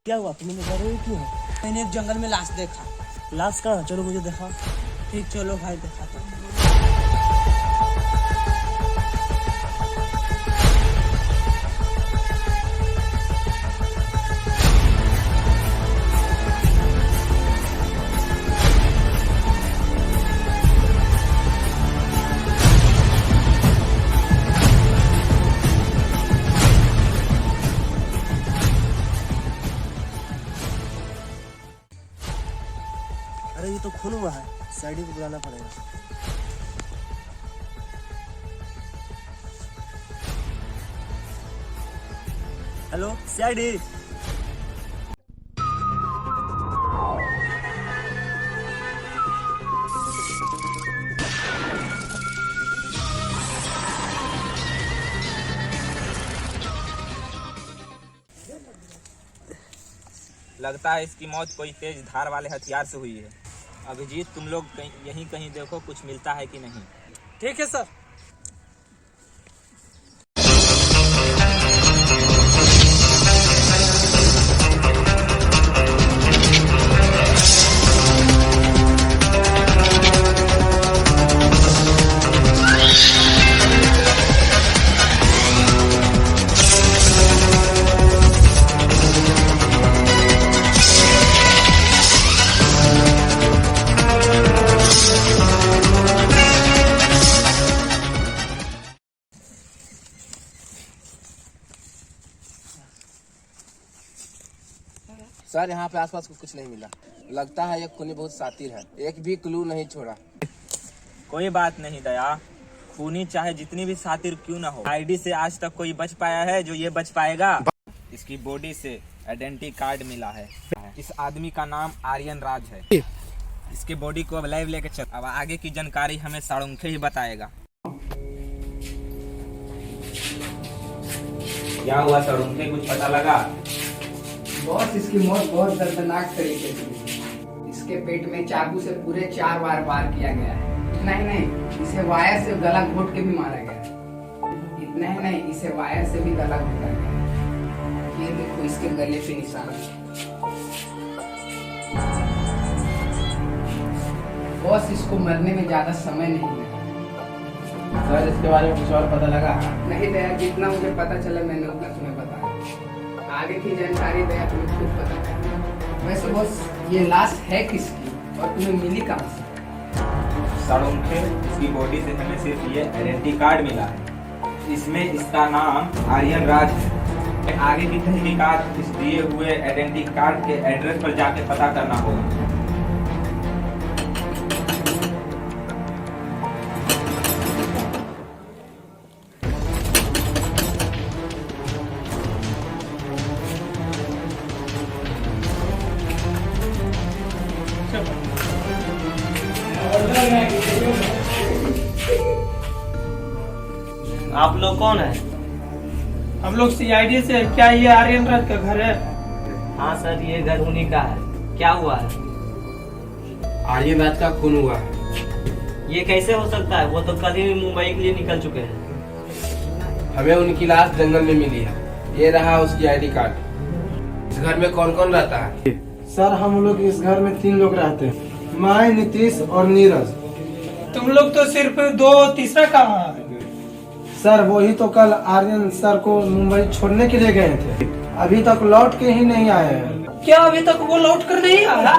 क्या हुआ, तुम डर रहे हो क्यों? मैंने एक जंगल में लाश देखा। लाश कहाँ? चलो मुझे दिखा। ठीक, चलो भाई दिखाता हूँ। अरे ये तो खून हुआ है, सीआईडी को बुलाना पड़ेगा। Hello CID. लगता है इसकी मौत कोई तेज धार वाले हथियार से हुई है। अभिजीत, तुम लोग यहीं कहीं देखो, कुछ मिलता है कि नहीं। ठीक है सर। सर यहाँ पे आसपास कुछ नहीं मिला। लगता है ये खूनी बहुत शातिर है, एक भी क्लू नहीं छोड़ा। कोई बात नहीं दया, खूनी चाहे जितनी भी शातिर क्यों ना हो, आईडी से आज तक कोई बच पाया है जो ये बच पाएगा? इसकी बॉडी से आइडेंटिटी कार्ड मिला है। इस आदमी का नाम आर्यन राज है। इसके बॉडी को अब लाइव लेके चल। अब आगे की जानकारी हमें साळुंखे ही बताएगा। क्या हुआ साळुंखे, कुछ पता लगा? बॉस, इसकी मौत बहुत दर्दनाक तरीके से हुई। इसके पेट में चाकू से पूरे 4 बार वार किया गया है। इतना ही नहीं, इसे वायर से गला घोट के भी मारा गया है। इतना ही नहीं, इसे वायर से भी गला घोटा गया है। ये देखो इसके गले पे निशान। बॉस, इसको मरने में ज्यादा समय नहीं लगा। सर इसके बारे में कुछ और पता लगा? नहीं दया, जितना मुझे पता चला मैंने उतना तुम्हें बताया। आगे की जानकारी दया तुम्हें खुद पता है। वैसे बॉस, ये लाश है किसकी और तुम्हें मिली कहाँ से? साळुंखे, इसकी बॉडी से हमें सिर्फ ये आइडेंटिटी कार्ड मिला है। इसमें इसका नाम आर्यन राज है। आगे की तहकीकात इस दिए हुए आइडेंटिटी कार्ड के एड्रेस पर जाके पता करना होगा। आप लोग कौन है? हम लोग सीआईडी से। क्या ये आर्यन राज का घर है? हाँ सर, ये घर उन्हीं का है। क्या हुआ है? आर्यन राज का खून हुआ है। ये कैसे हो सकता है? वो तो कल ही मुंबई के लिए निकल चुके हैं। हमें उनकी लाश जंगल में मिली है। ये रहा उसकी आईडी कार्ड। इस घर में कौन कौन रहता है? सर, हम लोग इस घर में 3 लोग रहते हैं, मैं, नीतीश और नीरज। तुम लोग तो सिर्फ 2, तीसरा कहाँ है? सर, वही तो कल आर्यन सर को मुंबई छोड़ने के लिए गए थे, अभी तक लौट के ही नहीं आए हैं। क्या अभी तक वो लौट कर नहीं आया?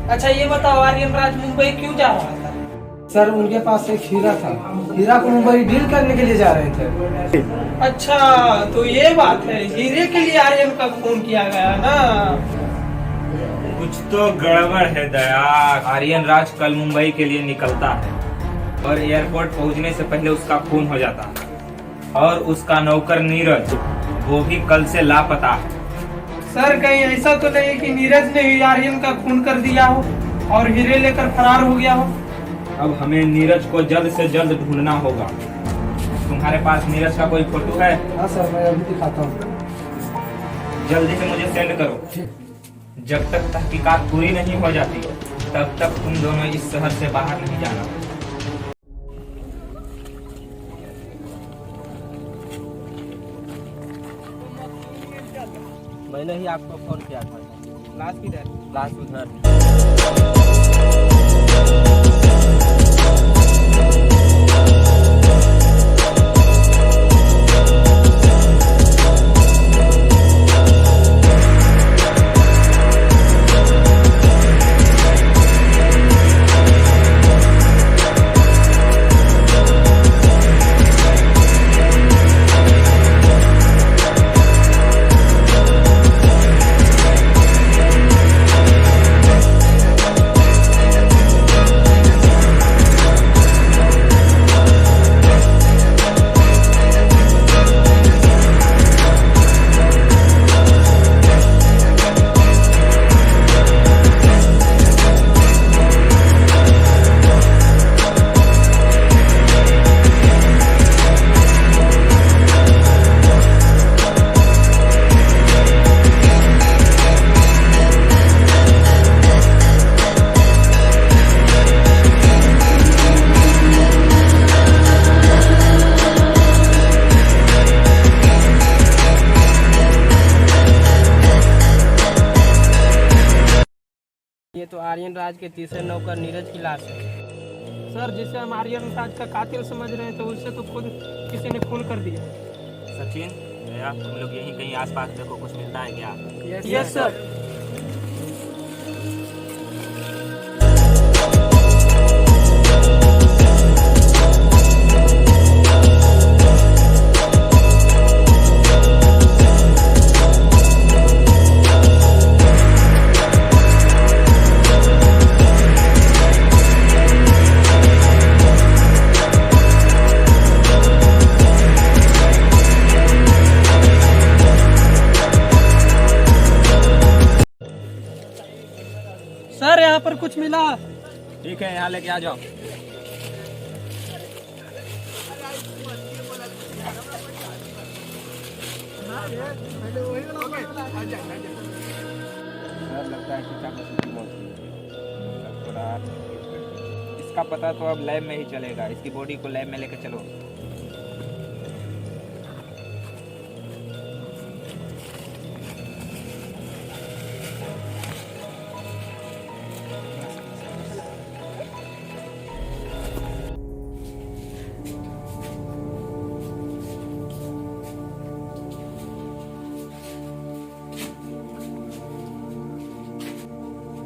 अच्छा ये बताओ, आर्यन राज मुंबई क्यों जा रहा था? सर, उनके पास एक हीरा था, हीरा को मुंबई डील करने के लिए जा रहे थे। अच्छा तो ये बात है, हीरे के लिए आर्यन का खून किया गया ना? कुछ तो गड़बड़ है दया। आर्यन राज कल मुंबई के लिए निकलता है और एयरपोर्ट पहुंचने से पहले उसका खून हो जाता है। और उसका नौकर नीरज, वो भी कल से लापता है। सर कहीं ऐसा तो नहीं कि नीरज ने ही आर्यन का खून कर दिया हो और हीरे लेकर फरार हो गया हो? अब हमें नीरज को जल्द से जल्द ढूंढना होगा। तुम्हारे पास नीरज का कोई फोटो है? हाँ सर, मैं अभी दिखाता हूँ। जल्दी से मुझे सेंड करो। जब तक तहकीकात पूरी नहीं हो जाती तब तक तुम दोनों इस शहर से बाहर नहीं जाना। मैं पहले ही आपको फोन किया था। लाश किधर? लाश उधर। ये तो आर्यन राज के तीसरे नौकर नीरज की लाश है। सर, जिसे हम आर्यन राज का कातिल समझ रहे हैं, तो उससे तो खुद किसी ने खून कर दिया। सचिन, भैया तुम लोग यहीं कहीं आसपास देखो, कुछ मिलता है क्या? Yes sir. सर, यहाँ पर कुछ मिला। ठीक है, यहाँ लेके आ जाओ। लगता है कि चाकू से मौत हुई है। इसका पता तो अब लैब में ही चलेगा। इसकी बॉडी को लैब में लेके चलो।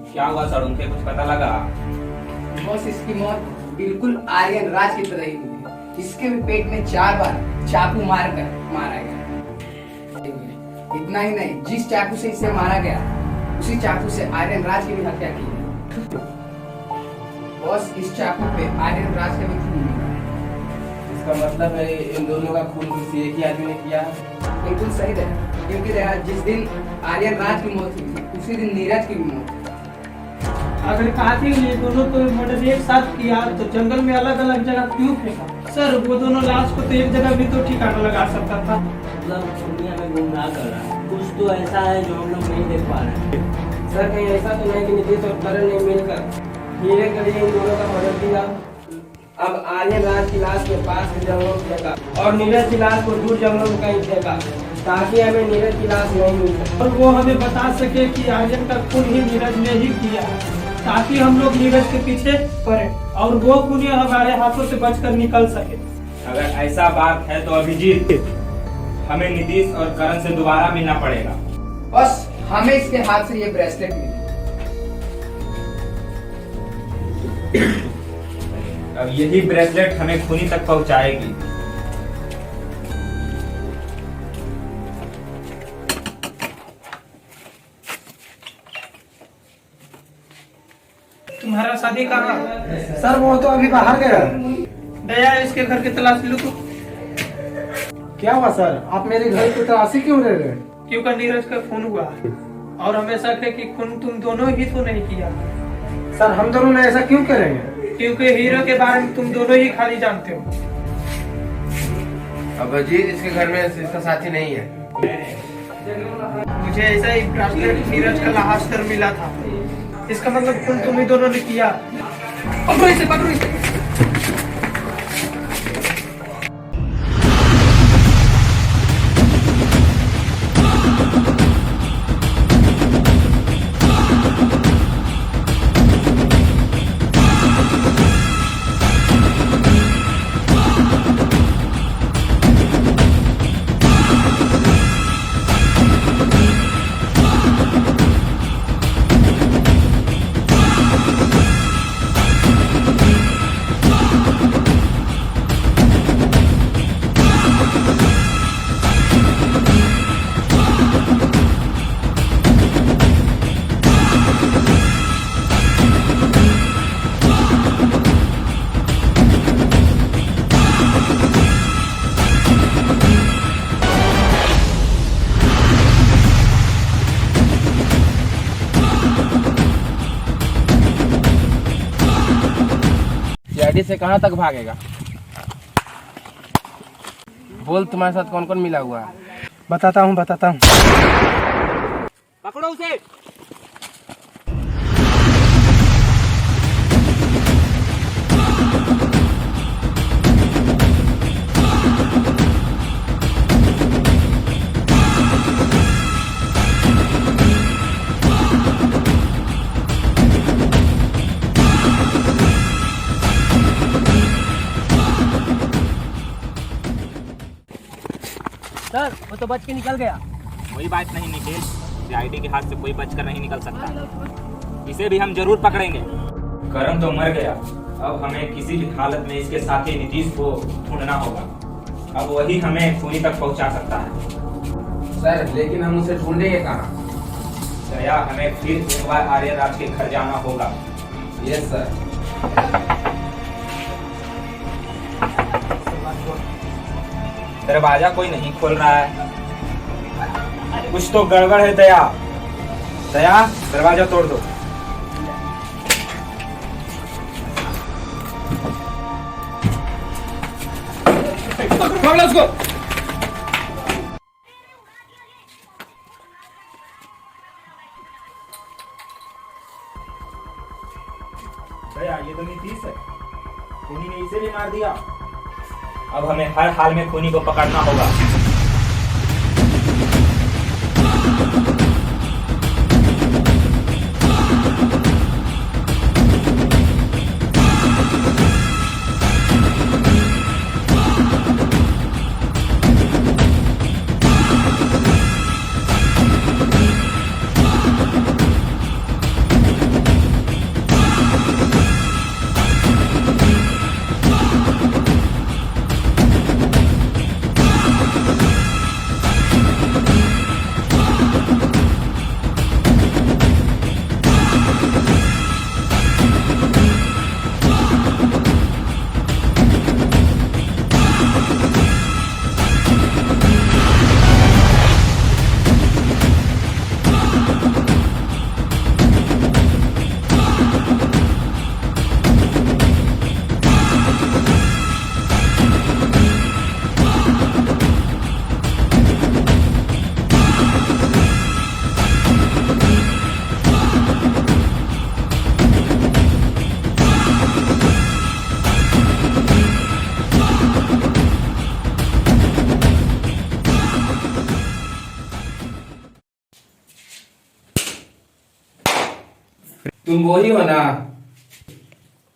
क्या हुआ सर, उनके कुछ पता लगा? बॉस, इसकी मौत बिल्कुल आर्यन राज की तरह ही हुई है। इसके भी पेट में 4 बार चाकू मारकर मारा गया। इतना ही नहीं, जिस चाकू से इसे मारा गया, उसी चाकू से आर्यन राज की भी हत्या की है। बॉस, इस चाकू पे आर्यन राज का भी खून मिला है। इसका मतलब है इन दोनों का खून किसी एक ही आदमी ने किया है। बिल्कुल सही रहा, क्योंकि जिस दिन आर्यन राज की मौत हुई थी, उसी दिन नीरज की भी मौत हुई। अगर कातिल ने दोनों को मर्डर एक साथ किया, तो जंगल में अलग अलग जगह क्यों फेंका? सर, वो दोनों लाश को तो एक जगह भी तो ठिकाना लगा सकता था। मतलब दुनिया में गुमराह कर रहा है। कुछ तो ऐसा है जो हम लोग नहीं देख पा रहे हैं। सर, कहीं ऐसा तो नहीं कि नीतीश और करण ने मिलकर हीरे के लिए इन दोनों का मर्डर किया? अब आर्यन राज की लाश के पास के जंगलों में फेंका और नीरज की लाश को दूर जंगलों में कहीं फेंका, ताकि हमें नीरज की लाश नहीं मिल सके और वो हमें बता सके कि आर्यन का खून ही नीरज ने ही किया, ताकि हम लोग नीरज के पीछे पड़े और वो खून हमारे हाथों से बचकर निकल सके। अगर ऐसा बात है तो अभिजीत, हमें नीतीश और करण से दोबारा मिलना पड़ेगा। बस, हमें इसके हाथ से ये ब्रेसलेट मिली। अब यही ब्रेसलेट हमें खूनी तक पहुंचाएगी। तुम्हारा शादी कहाँ? सर, वो तो अभी बाहर गया। दया, इसके घर की तलाश लो तो। क्या हुआ सर, आप मेरे घर की तलाशी क्यों ले रहे हैं? क्योंकि नीरज का खून हुआ और हमें शक है कि खून तुम दोनों ही तो नहीं किया। सर, हम दोनों ने ऐसा क्यों करेंगे? क्योंकि हीरो के बारे में तुम दोनों ही खाली जानते हो। अब अजीत इसके घर में इसका साथी नहीं है। मुझे ऐसा ही ब्रेसलेट नीरज का लाश पर मिला था। इसका मतलब खून तुम ही दोनों ने किया। पकड़ो इसे, पकड़ो इसे। आईडी से कहाँ तक भागेगा? बोल, तुम्हारे साथ कौन कौन मिला हुआ है? बताता हूँ। पकड़ो उसे। सर वो तो बच के निकल गया। कोई बात नहीं निखिल, आईडी के हाथ से कोई बचकर नहीं निकल सकता। इसे भी हम जरूर पकड़ेंगे। करण तो मर गया, अब हमें किसी भी हालत में इसके साथी नीतीश को ढूंढना होगा। अब वही हमें खूनी तक पहुंचा सकता है। सर लेकिन हम उसे ढूंढेंगे कहाँ? दया, हमें फिर एक बार आर्यन राज के घर जाना होगा। Yes sir. दरवाजा कोई नहीं खोल रहा है, कुछ तो गड़बड़ है। दया, दरवाजा तोड़ दो। दया, ये तो नीतीश है, खूनी ने इसे भी मार दिया। अब हमें हर हाल में खूनी को पकड़ना होगा। तुम वही हो ना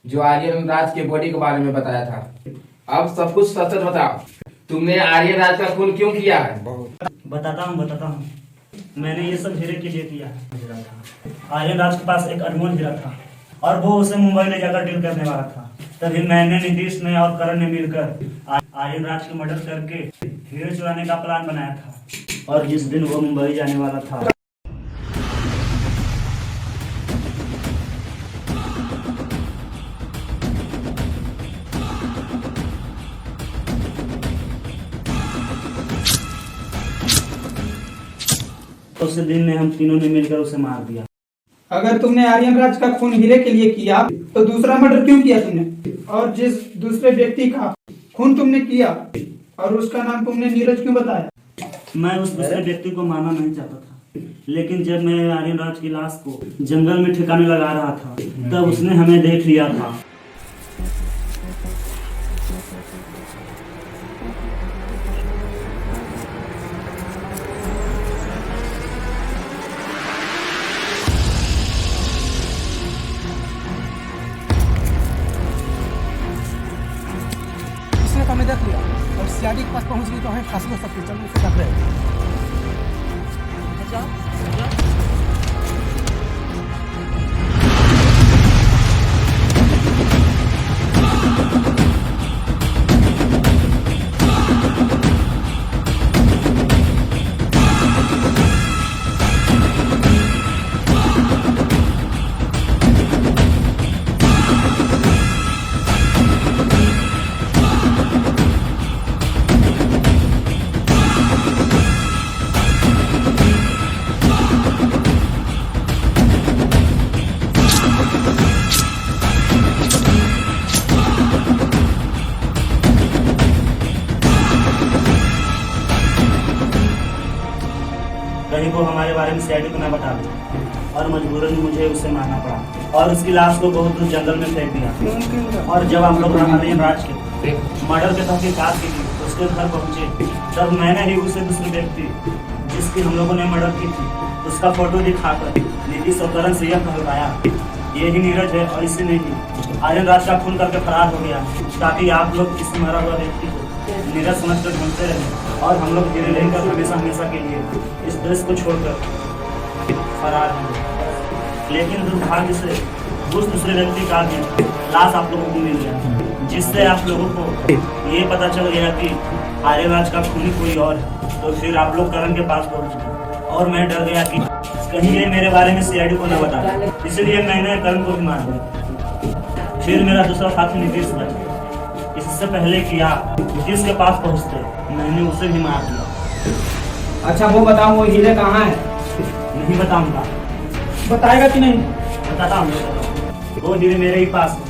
जो आर्यन राज के बॉडी के बारे में बताया था? अब सब कुछ सच सच बताओ, तुमने आर्यन राज का खून क्यों किया है? बताता हूँ। मैंने ये सब हीरे के लिए किया। आर्यन राज के पास एक अनमोल हीरा था और वो उसे मुंबई ले जाकर डील करने वाला था। तभी मैंने, नीतीश ने और करण ने मिलकर आर्यन राज की मदद करके हीरे चुराने का प्लान बनाया था। और जिस दिन वो मुंबई जाने वाला था, उस दिन में हम तीनों ने मिलकर उसे मार दिया। अगर तुमने आर्यन राज का खून हीरे के लिए किया तो दूसरा मर्डर क्यों किया तुमने? और जिस दूसरे व्यक्ति का खून तुमने किया और उसका नाम तुमने नीरज क्यों बताया? मैं उस दूसरे व्यक्ति को मारना नहीं चाहता था, लेकिन जब मैं आर्यन राज की लाश को जंगल में ठिकाने लगा रहा था तब उसने हमें देख लिया था। इसने तो हमें देख लिया और सीआईडी के पास पहुंच गई तो हमें फांसी हो सकती है। चलो उसे कर रहे हैं। बारे में सीआईडी को न बता दी और मजबूरन मुझे उसे मारना पड़ा और उसकी लाश को बहुत दूर जंगल में फेंक दिया। और जब आप लोग आर्यन राज के मर्डर के तहकीकात की थी उसके घर पहुंचे, तब मैंने ही उसे दूसरे व्यक्ति जिसकी हम लोगों ने मर्डर की थी उसका फोटो दिखाकर नीतीश और करण से यह कहलाया ये ही नीरज है और इसी ने ही आर्यन राज का खून करके फरार हो गया, ताकि आप लोग इस मरा हुआ व्यक्ति को नीरज समझकर ढूंढते रहे और हम लोग धीरे धीरे कर हमेशा के लिए इस देश को छोड़कर फरार हो गए। लेकिन दुर्भाग्य से उस दूसरे व्यक्ति का भी लाश आप लोगों को मिल गया, जिससे आप लोगों को ये पता चल गया कि आर्यन राज का खूनी कोई और है। तो फिर आप लोग करण के पास पहुंच गए और मैं डर गया कि कहीं ये मेरे बारे में सीआईडी को न बता दे, इसलिए मैंने करण को भी मार दिया। फिर मेरा दूसरा साथी नीतीश बच गया। इससे पहले कि आप नीतीश के पास पहुंचते मैंने उसे भी मार दिया। अच्छा वो बताओ वो हीरे कहाँ है? नहीं बताऊंगा। बताएगा कि नहीं? बताता हूँ, वो हीरे मेरे ही पास है।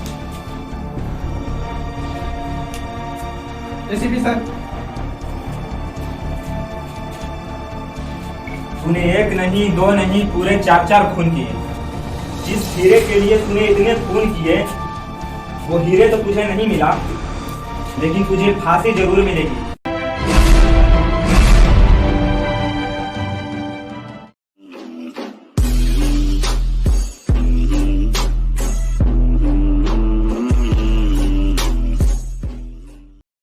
एसीपी सर, तूने एक नहीं दो नहीं पूरे 4 खून किए। जिस हीरे के लिए तूने इतने खून किए वो हीरे तो तुझे नहीं मिला, लेकिन तुझे फांसी जरूर मिलेगी।